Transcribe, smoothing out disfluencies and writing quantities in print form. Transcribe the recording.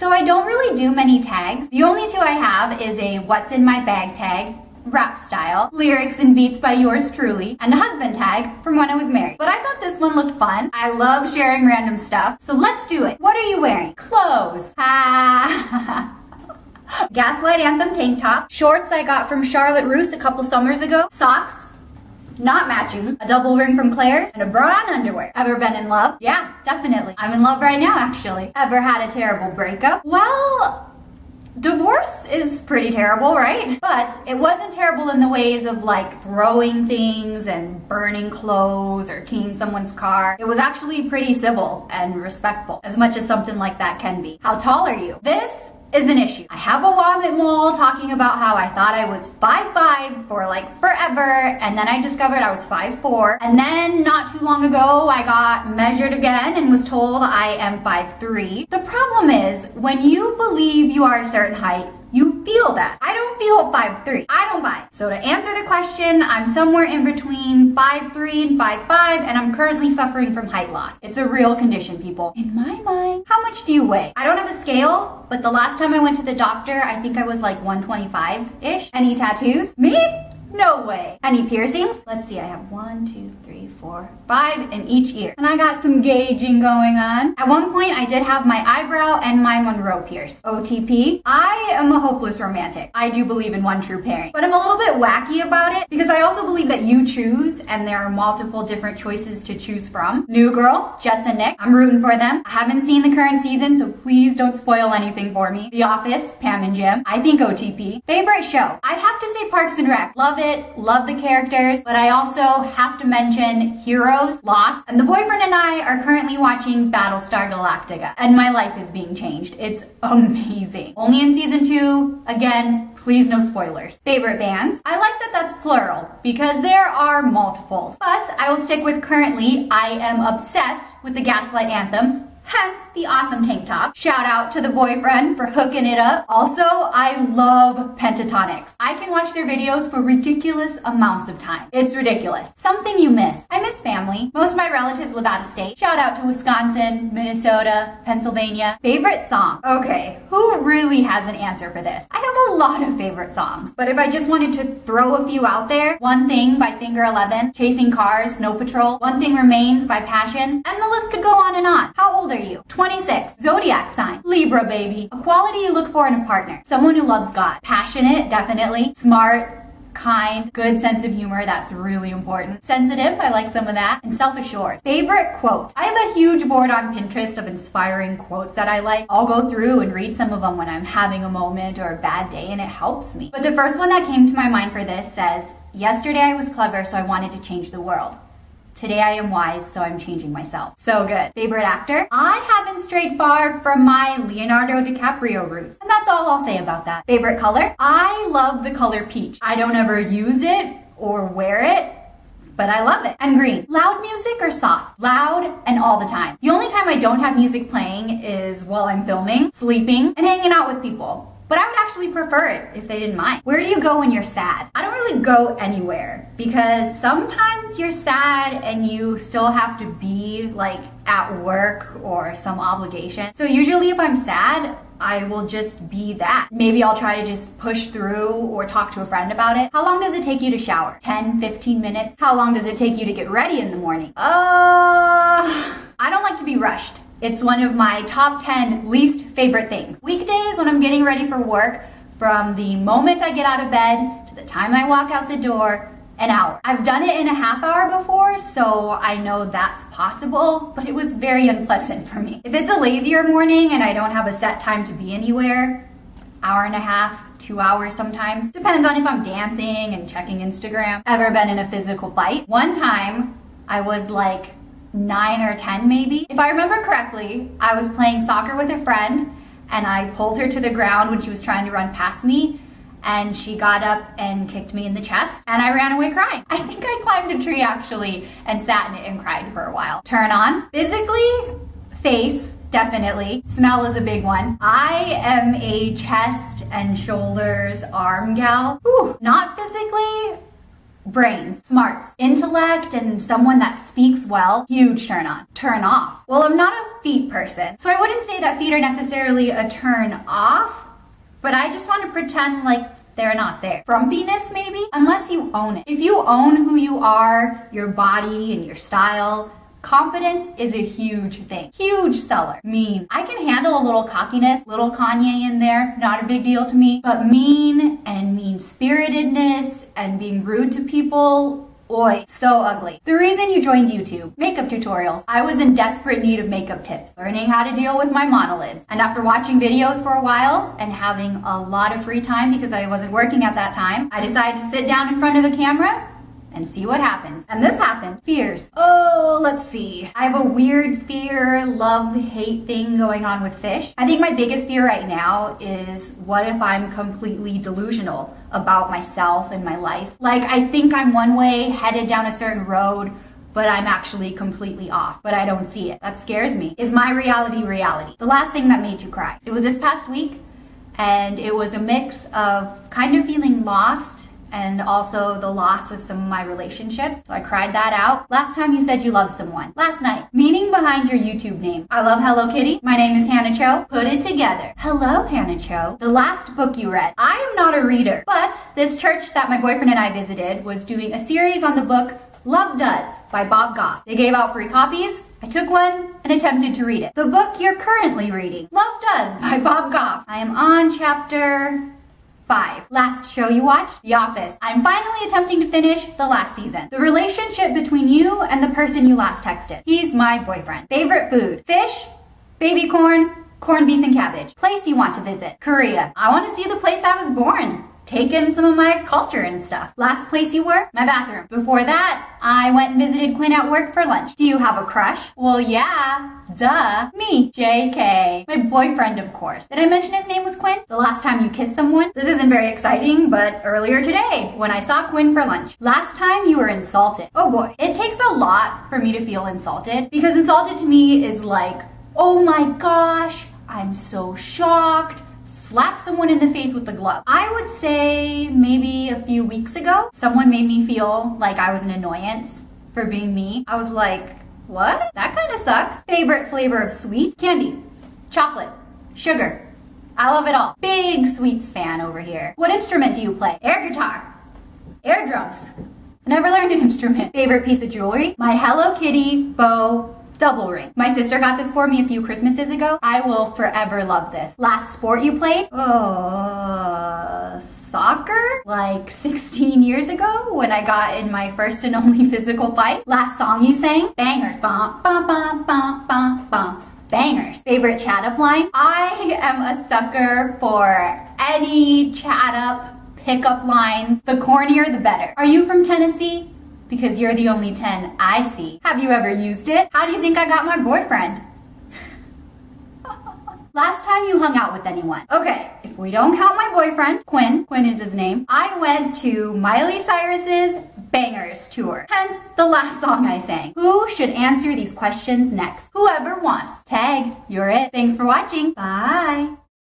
So I don't really do many tags. The only two I have is a what's in my bag tag, rap style, lyrics and beats by yours truly, and a husband tag from when I was married. But I thought this one looked fun. I love sharing random stuff, so let's do it. What are you wearing? Clothes. Ha. Gaslight Anthem tank top. Shorts I got from Charlotte Russe a couple summers ago. Socks, not matching. A double ring from Claire's, and a bra on underwear. Ever been in love? Yeah, definitely. I'm in love right now, actually. Ever had a terrible breakup? Well, divorce is pretty terrible, right? But it wasn't terrible in the ways of like throwing things and burning clothes or keying someone's car. It was actually pretty civil and respectful, as much as something like that can be. How tall are you? This is an issue. I have a vomit mole talking about how I thought I was 5'5" for like forever, and then I discovered I was 5'4", and then not too long ago I got measured again and was told I am 5'3". The problem is, when you believe you are a certain height, you feel that. I don't feel 5'3". I don't buy it. So to answer the question, I'm somewhere in between 5'3" and 5'5", and I'm currently suffering from height loss. It's a real condition, people. In my mind, how much do you weigh? I don't have a scale, but the last time I went to the doctor, I think I was like 125-ish. Any tattoos? Me? No way. Any piercings? Let's see, I have 1, 2, 3, 4, 5 in each ear. And I got some gauging going on. At one point, I did have my eyebrow and my Monroe pierced. OTP, I am a hopeless romantic. I do believe in one true pairing. But I'm a little bit wacky about it because I also believe that you choose and there are multiple different choices to choose from. New girl, Jess and Nick, I'm rooting for them. I haven't seen the current season, so please don't spoil anything for me. The Office, Pam and Jim, I think OTP. Favorite show? I'd have to say Parks and Rec. Love it, love the characters, but I also have to mention Heroes, Lost, and the boyfriend and I are currently watching Battlestar Galactica, and my life is being changed. It's amazing. Only in season 2, again, please no spoilers. Favorite bands? I like that that's plural, because there are multiples, but I will stick with currently. I am obsessed with the Gaslight Anthem, hence the awesome tank top. Shout out to the boyfriend for hooking it up. Also, I love Pentatonics. I can watch their videos for ridiculous amounts of time. It's ridiculous. Something you miss. I miss family. Most of my relatives live out of state. Shout out to Wisconsin, Minnesota, Pennsylvania. Favorite song? Okay, who really has an answer for this? I have a lot of favorite songs, but if I just wanted to throw a few out there, One Thing by Finger 11, Chasing Cars, Snow Patrol, One Thing Remains by Passion, and the list could go on and on. How old are you? 26. Zodiac sign. Libra, baby. A quality you look for in a partner. Someone who loves God. Passionate, definitely. Smart, kind, good sense of humor, that's really important. Sensitive, I like some of that. And self-assured. Favorite quote? I have a huge board on Pinterest of inspiring quotes that I like. I'll go through and read some of them when I'm having a moment or a bad day, and it helps me. But the first one that came to my mind for this says, yesterday I was clever, so I wanted to change the world. Today I am wise, so I'm changing myself. So good. Favorite actor? I haven't strayed far from my Leonardo DiCaprio roots. And that's all I'll say about that. Favorite color? I love the color peach. I don't ever use it or wear it, but I love it. And green. Loud music or soft? Loud and all the time. The only time I don't have music playing is while I'm filming, sleeping, and hanging out with people. But I would actually prefer it if they didn't mind. Where do you go when you're sad? I don't really go anywhere because sometimes you're sad and you still have to be like at work or some obligation. So usually if I'm sad, I will just be that. Maybe I'll try to just push through or talk to a friend about it. How long does it take you to shower? 10, 15 minutes? How long does it take you to get ready in the morning? I don't like to be rushed. It's one of my top 10 least favorite things. Weekdays when I'm getting ready for work, from the moment I get out of bed to the time I walk out the door, an hour. I've done it in a half hour before, so I know that's possible, but it was very unpleasant for me. If it's a lazier morning and I don't have a set time to be anywhere, hour and a half, 2 hours sometimes. Depends on if I'm dancing and checking Instagram. Ever been in a physical fight? One time, I was like 9 or 10 maybe. If I remember correctly, I was playing soccer with a friend and I pulled her to the ground when she was trying to run past me, and she got up and kicked me in the chest and I ran away crying. I think I climbed a tree actually and sat in it and cried for a while. Turn on. Physically, face, definitely. Smell is a big one. I am a chest and shoulders arm gal. Ooh, not physically, brains, smarts, intellect, and someone that speaks well, huge turn on. Turn off. Well, I'm not a feet person, so I wouldn't say that feet are necessarily a turn off, but I just want to pretend like they're not there. Frumpiness, maybe? Unless you own it. If you own who you are, your body and your style, confidence is a huge thing. Huge seller. Mean. I can handle a little cockiness, little Kanye in there, not a big deal to me. But mean and mean-spiritedness and being rude to people, oi, so ugly. The reason you joined YouTube, makeup tutorials. I was in desperate need of makeup tips, learning how to deal with my monolids. And after watching videos for a while and having a lot of free time because I wasn't working at that time, I decided to sit down in front of a camera and see what happens. And this happened. Fears. Oh, let's see. I have a weird fear, love, hate thing going on with fish. I think my biggest fear right now is what if I'm completely delusional about myself and my life? Like, I think I'm one way, headed down a certain road, but I'm actually completely off, but I don't see it. That scares me. Is my reality reality? The last thing that made you cry. It was this past week, and it was a mix of kind of feeling lost and also the loss of some of my relationships. So I cried that out. Last time you said you loved someone. Last night. Meaning behind your YouTube name. I love Hello Kitty. My name is HannahCho. Put it together. HelloHannahCho. The last book you read. I am not a reader, but this church that my boyfriend and I visited was doing a series on the book Love Does by Bob Goff. They gave out free copies. I took one and attempted to read it. The book you're currently reading. Love Does by Bob Goff. I am on chapter 5. Last show you watched? The Office. I'm finally attempting to finish the last season. The relationship between you and the person you last texted. He's my boyfriend. Favorite food? Fish, baby corn, corned beef and cabbage. Place you want to visit? Korea. I want to see the place I was born. Take in some of my culture and stuff. Last place you were? My bathroom. Before that, I went and visited Quinn at work for lunch. Do you have a crush? Well, yeah. Duh. Me. JK. My boyfriend, of course. Did I mention his name was Quinn? The last time you kissed someone? This isn't very exciting, but earlier today, when I saw Quinn for lunch. Last time you were insulted. Oh boy. It takes a lot for me to feel insulted, because insulted to me is like, oh my gosh, I'm so shocked. Slap someone in the face with a glove. I would say maybe a few weeks ago, someone made me feel like I was an annoyance for being me. I was like, what? That kind of sucks. Favorite flavor of sweet? Candy, chocolate, sugar. I love it all. Big sweets fan over here. What instrument do you play? Air guitar, air drums. Never learned an instrument. Favorite piece of jewelry? My Hello Kitty bow double ring. My sister got this for me a few Christmases ago. I will forever love this. Last sport you played? Soccer? Like 16 years ago when I got in my first and only physical fight. Last song you sang? Bangers. Bum, bum, bum, bum, bum, bum. Bangers. Favorite chat up line? I am a sucker for any chat up pickup lines. The cornier, the better. Are you from Tennessee? Because you're the only 10 I see. Have you ever used it? How do you think I got my boyfriend? Last time you hung out with anyone. Okay, if we don't count my boyfriend, Quinn is his name, I went to Miley Cyrus's Bangers tour. Hence the last song I sang. Who should answer these questions next? Whoever wants. Tag, you're it. Thanks for watching. Bye.